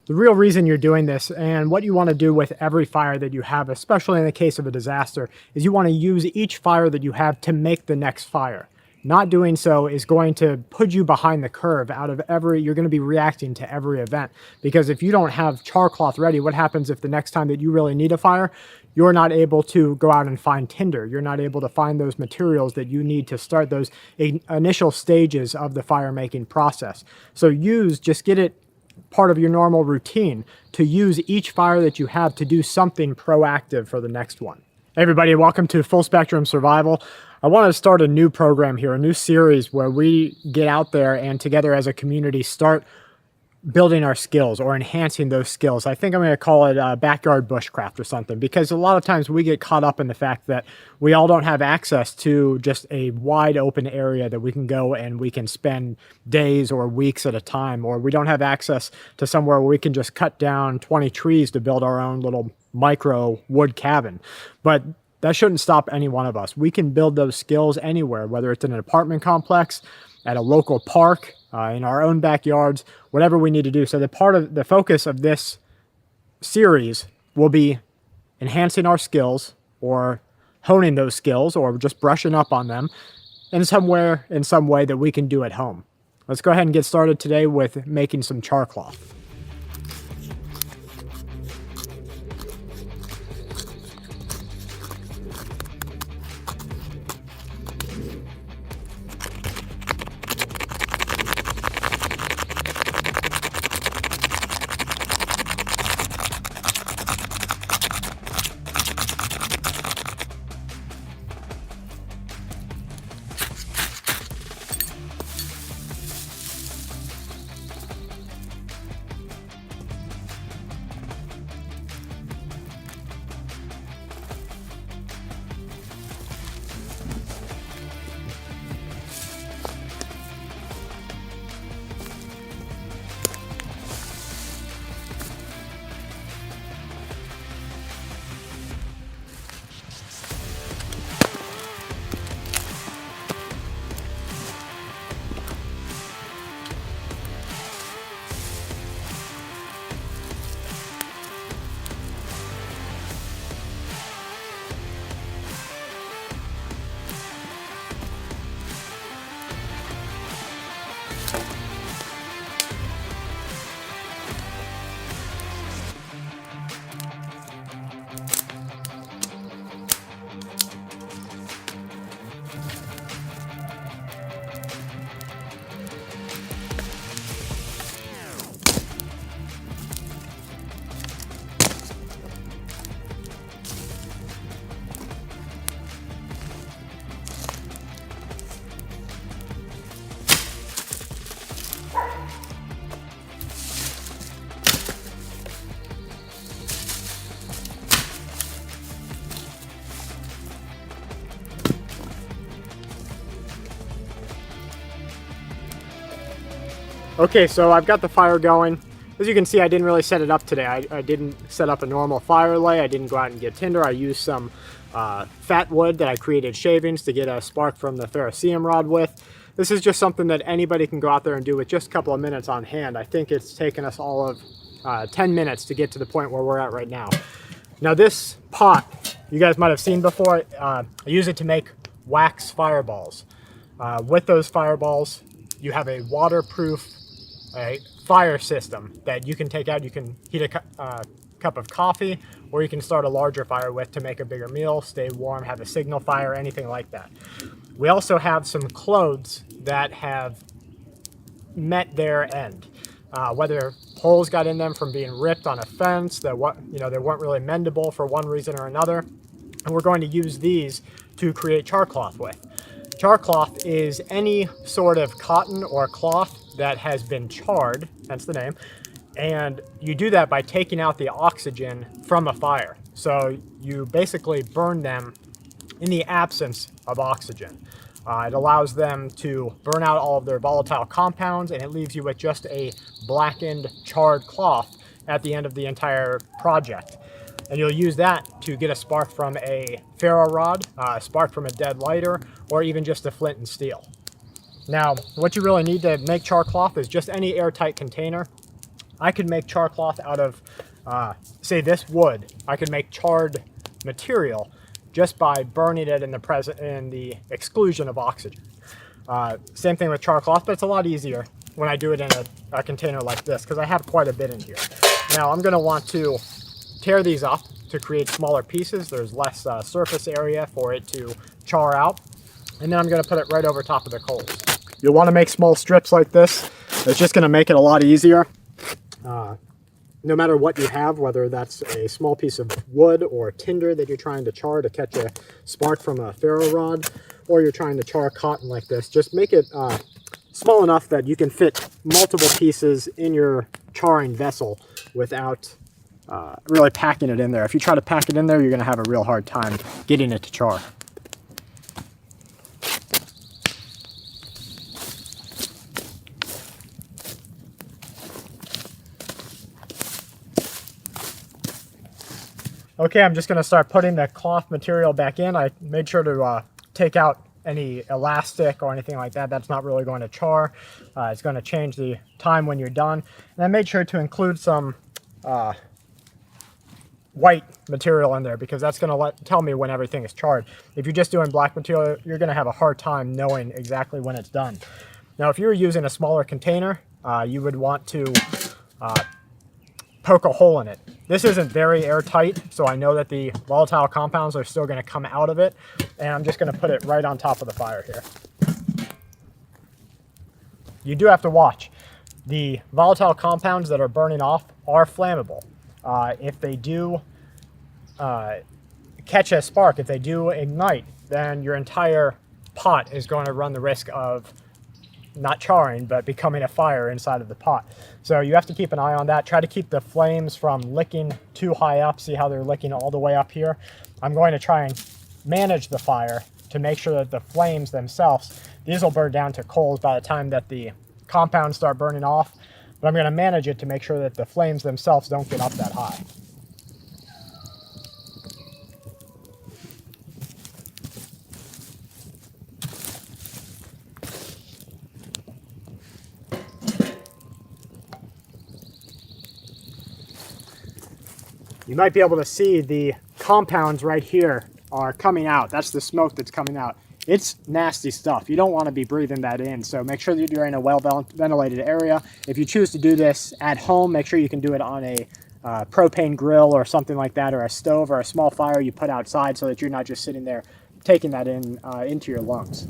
The real reason you're doing this and what you want to do with every fire that you have, especially in the case of a disaster, is you want to use each fire that you have to make the next fire. Not doing so is going to put you behind the curve you're going to be reacting to every event. Because if you don't have char cloth ready, what happens if the next time that you really need a fire, you're not able to go out and find tinder. You're not able to find those materials that you need to start those initial stages of the fire making process. So just get it part of your normal routine to use each fire that you have to do something proactive for the next one. Hey everybody, welcome to Full Spectrum Survival. I want to start a new program here, a new series where we get out there and together as a community start building our skills or enhancing those skills. I think I'm going to call it backyard bushcraft or something, because a lot of times we get caught up in the fact that we all don't have access to just a wide open area that we can go and we can spend days or weeks at a time, or we don't have access to somewhere where we can just cut down 20 trees to build our own little micro wood cabin. But that shouldn't stop any one of us. We can build those skills anywhere, whether it's in an apartment complex, at a local park, in our own backyards, whatever we need to do. So the focus of this series will be enhancing our skills or honing those skills or just brushing up on them in some way that we can do at home. Let's go ahead and get started today with making some char cloth. Okay, so I've got the fire going. As you can see, I didn't really set it up today. I didn't set up a normal fire lay. I didn't go out and get tinder. I used some fat wood that I created shavings to get a spark from the ferrocerium rod with. This is just something that anybody can go out there and do with just a couple of minutes on hand. I think it's taken us all of 10 minutes to get to the point where we're at right now. Now this pot, you guys might have seen before, I use it to make wax fireballs. With those fireballs, you have a waterproof fire system that you can take out. You can heat a cup of coffee, or you can start a larger fire with to make a bigger meal, stay warm, have a signal fire, anything like that. We also have some clothes that have met their end. Whether holes got in them from being ripped on a fence, they weren't really mendable for one reason or another, and we're going to use these to create char cloth with. Char cloth is any sort of cotton or cloth that has been charred, hence the name, and you do that by taking out the oxygen from a fire. So you basically burn them in the absence of oxygen. It allows them to burn out all of their volatile compounds, and it leaves you with just a blackened, charred cloth at the end of the entire project. And you'll use that to get a spark from a ferro rod, a spark from a dead lighter, or even just a flint and steel. Now, what you really need to make char cloth is just any airtight container. I could make char cloth out of, say, this wood. I could make charred material just by burning it in the exclusion of oxygen. Same thing with char cloth, but it's a lot easier when I do it in a container like this because I have quite a bit in here. Now I'm going to want to tear these up to create smaller pieces. There's less surface area for it to char out. And then I'm going to put it right over top of the coals. You'll want to make small strips like this. It's just going to make it a lot easier. No matter what you have, whether that's a small piece of wood or tinder that you're trying to char to catch a spark from a ferro rod, or you're trying to char cotton like this, just make it small enough that you can fit multiple pieces in your charring vessel without really packing it in there. If you try to pack it in there, you're going to have a real hard time getting it to char. Okay, I'm just going to start putting the cloth material back in. I made sure to take out any elastic or anything like that. That's not really going to char. It's going to change the time when you're done. And I made sure to include some white material in there because that's going to tell me when everything is charred. If you're just doing black material, you're going to have a hard time knowing exactly when it's done. Now, if you were using a smaller container, you would want to poke a hole in it. This isn't very airtight, so I know that the volatile compounds are still going to come out of it, and I'm just going to put it right on top of the fire here. You do have to watch. The volatile compounds that are burning off are flammable. If they do catch a spark, if they do ignite, then your entire pot is going to run the risk of not charring, but becoming a fire inside of the pot. So you have to keep an eye on that. Try to keep the flames from licking too high up. See how they're licking all the way up here? I'm going to try and manage the fire to make sure that the flames themselves, these will burn down to coals by the time that the compounds start burning off. But I'm going to manage it to make sure that the flames themselves don't get up that high. You might be able to see the compounds right here are coming out. That's the smoke that's coming out. It's nasty stuff. You don't want to be breathing that in. So make sure that you're in a well-ventilated area. If you choose to do this at home, make sure you can do it on a propane grill or something like that, or a stove or a small fire you put outside so that you're not just sitting there taking that in into your lungs.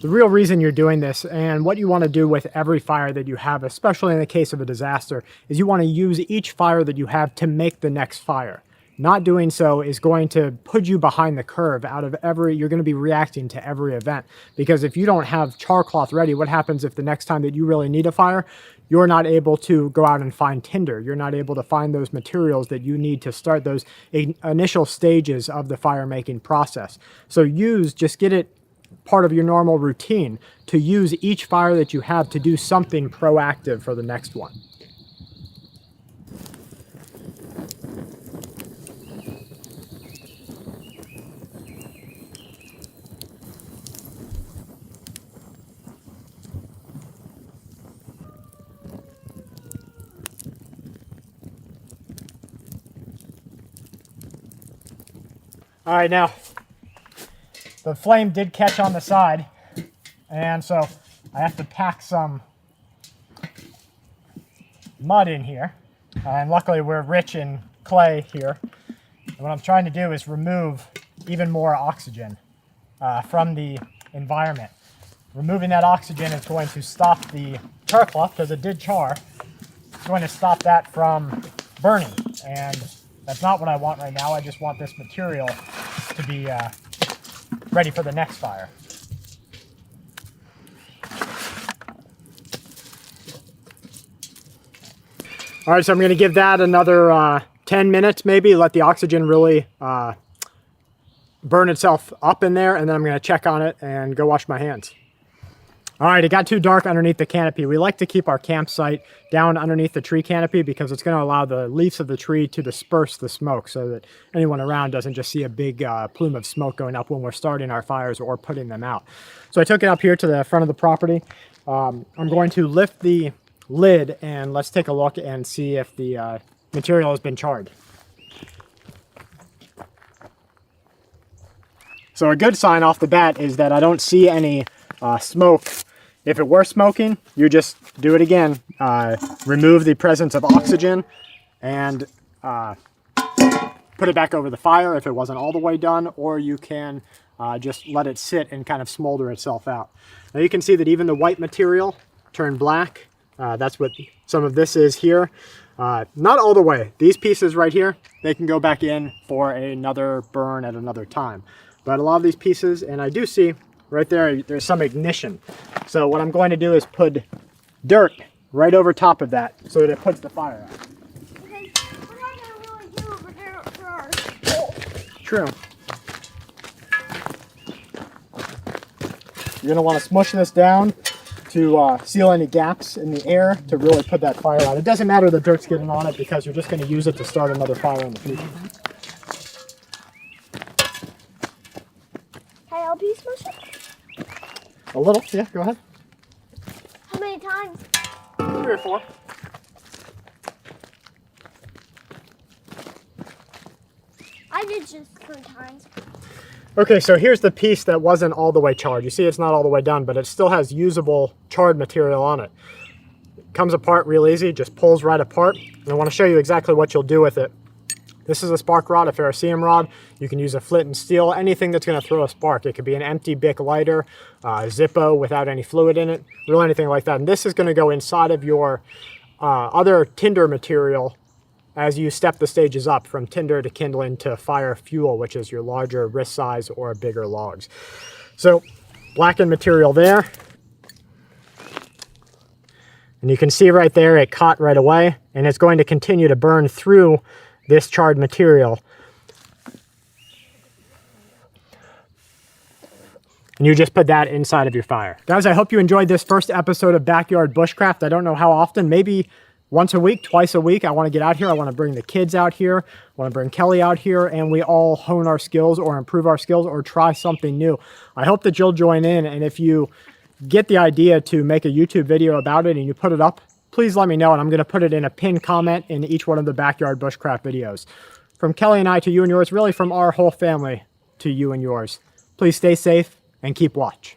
The real reason you're doing this, and what you want to do with every fire that you have, especially in the case of a disaster, is you want to use each fire that you have to make the next fire. Not doing so is going to put you behind the curve. You're going to be reacting to every event. Because if you don't have char cloth ready, what happens if the next time that you really need a fire, you're not able to go out and find tinder? You're not able to find those materials that you need to start those initial stages of the fire making process. So just get it part of your normal routine to use each fire that you have to do something proactive for the next one. All right, now the flame did catch on the side, and so I have to pack some mud in here. And luckily we're rich in clay here. And what I'm trying to do is remove even more oxygen from the environment. Removing that oxygen is going to stop the char cloth, because it did char. It's going to stop that from burning, and that's not what I want right now. I just want this material to be ready for the next fire. All right, so I'm going to give that another 10 minutes maybe, let the oxygen really burn itself up in there, and then I'm going to check on it and go wash my hands. All right, it got too dark underneath the canopy. We like to keep our campsite down underneath the tree canopy because it's going to allow the leaves of the tree to disperse the smoke so that anyone around doesn't just see a big plume of smoke going up when we're starting our fires or putting them out. So I took it up here to the front of the property. I'm going to lift the lid and let's take a look and see if the material has been charred. So a good sign off the bat is that I don't see any smoke. If it were smoking, you just do it again. Remove the presence of oxygen and put it back over the fire if it wasn't all the way done, or you can just let it sit and kind of smolder itself out. Now you can see that even the white material turned black. That's what some of this is here. Not all the way. These pieces right here, they can go back in for another burn at another time. But a lot of these pieces, and I do see right there, there's some ignition. So what I'm going to do is put dirt right over top of that so that it puts the fire out. Okay, we're not going to really do over there for ours. True. You're going to want to smush this down to seal any gaps in the air to really put that fire out. It doesn't matter the dirt's getting on it because you're just going to use it to start another fire in the future. Can I help you smush it? A little, yeah, go ahead. How many times? 3 or 4. I did just 3 times. Okay, so here's the piece that wasn't all the way charred. You see it's not all the way done, but it still has usable charred material on it. It comes apart real easy, just pulls right apart. And I want to show you exactly what you'll do with it. This is a spark rod, a ferrocerium rod. You can use a flint and steel, anything that's going to throw a spark. It could be an empty Bic lighter, Zippo without any fluid in it, really anything like that. And this is going to go inside of your other tinder material as you step the stages up from tinder to kindling to fire fuel, which is your larger wrist size or bigger logs. So blackened material there. And you can see right there, it caught right away, and it's going to continue to burn through this charred material. And you just put that inside of your fire. Guys, I hope you enjoyed this first episode of Backyard Bushcraft. I don't know how often, maybe once a week, twice a week. I want to get out here. I want to bring the kids out here. I want to bring Kelly out here, and we all hone our skills or improve our skills or try something new. I hope that you'll join in, and if you get the idea to make a YouTube video about it and you put it up, please let me know, and I'm going to put it in a pinned comment in each one of the Backyard Bushcraft videos. From Kelly and I to you and yours, really from our whole family to you and yours. Please stay safe and keep watch.